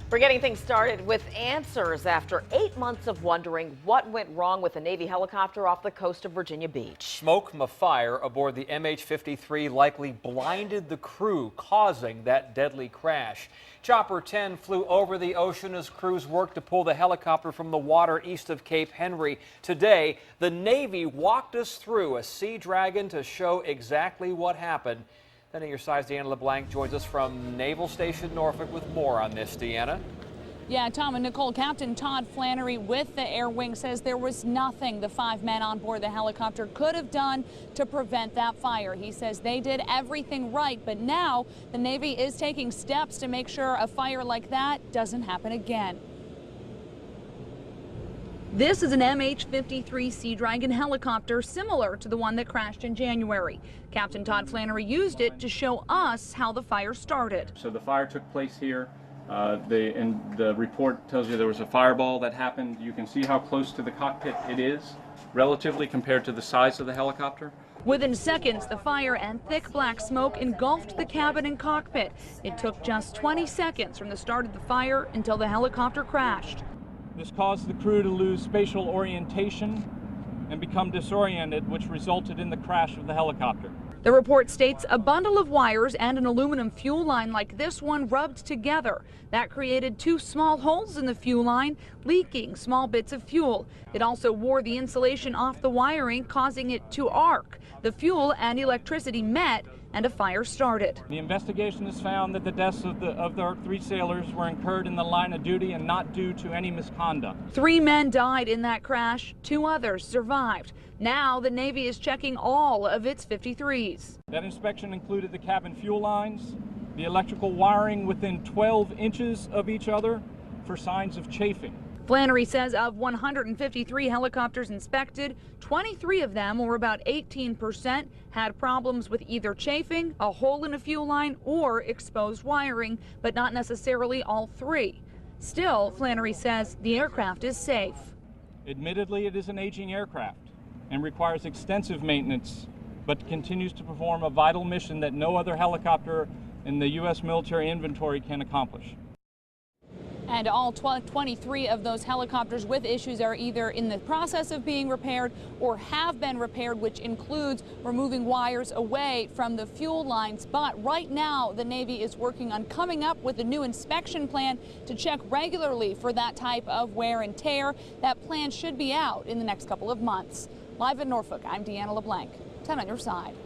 We're getting things started with answers after 8 months of wondering what went wrong with a Navy helicopter off the coast of Virginia Beach. Smoke from a fire aboard the MH-53 likely blinded the crew, causing that deadly crash. Chopper 10 flew over the ocean as crews worked to pull the helicopter from the water east of Cape Henry. Today, the Navy walked us through a Sea Dragon to show exactly what happened. Then at your side, Deanna LeBlanc joins us from Naval Station Norfolk with more on this. Deanna? Yeah, Tom and Nicole, Captain Todd Flannery with the Air Wing says there was nothing the 5 men on board the helicopter could have done to prevent that fire. He says they did everything right, but now the Navy is taking steps to make sure a fire like that doesn't happen again. This is an MH-53 Sea Dragon helicopter similar to the one that crashed in January. Captain Todd Flannery used it to show us how the fire started. So the fire took place here. The report tells you there was a fireball that happened. You can see how close to the cockpit it is, relatively compared to the size of the helicopter. Within seconds, the fire and thick black smoke engulfed the cabin and cockpit. It took just 20 seconds from the start of the fire until the helicopter crashed. This caused the crew to lose spatial orientation and become disoriented, which resulted in the crash of the helicopter. The report states a bundle of wires and an aluminum fuel line like this one rubbed together. That created 2 small holes in the fuel line, leaking small bits of fuel. It also wore the insulation off the wiring, causing it to arc. The fuel and electricity met, and a fire started. The investigation has found that the deaths of the 3 sailors were incurred in the line of duty and not due to any misconduct. 3 men died in that crash. 2 others survived. Now the Navy is checking all of its 53s. That inspection included the cabin fuel lines, the electrical wiring within 12 inches of each other for signs of chafing. Flannery says of 153 helicopters inspected, 23 of them, or about 18%, had problems with either chafing, a hole in a fuel line, or exposed wiring, but not necessarily all 3. Still, Flannery says the aircraft is safe. Admittedly, it is an aging aircraft and requires extensive maintenance, but continues to perform a vital mission that no other helicopter in the U.S. military inventory can accomplish. And all 23 of those helicopters with issues are either in the process of being repaired or have been repaired, which includes removing wires away from the fuel lines. But right now, the Navy is working on coming up with a new inspection plan to check regularly for that type of wear and tear. That plan should be out in the next couple of months. Live in Norfolk, I'm Deanna LeBlanc. 10 on your side.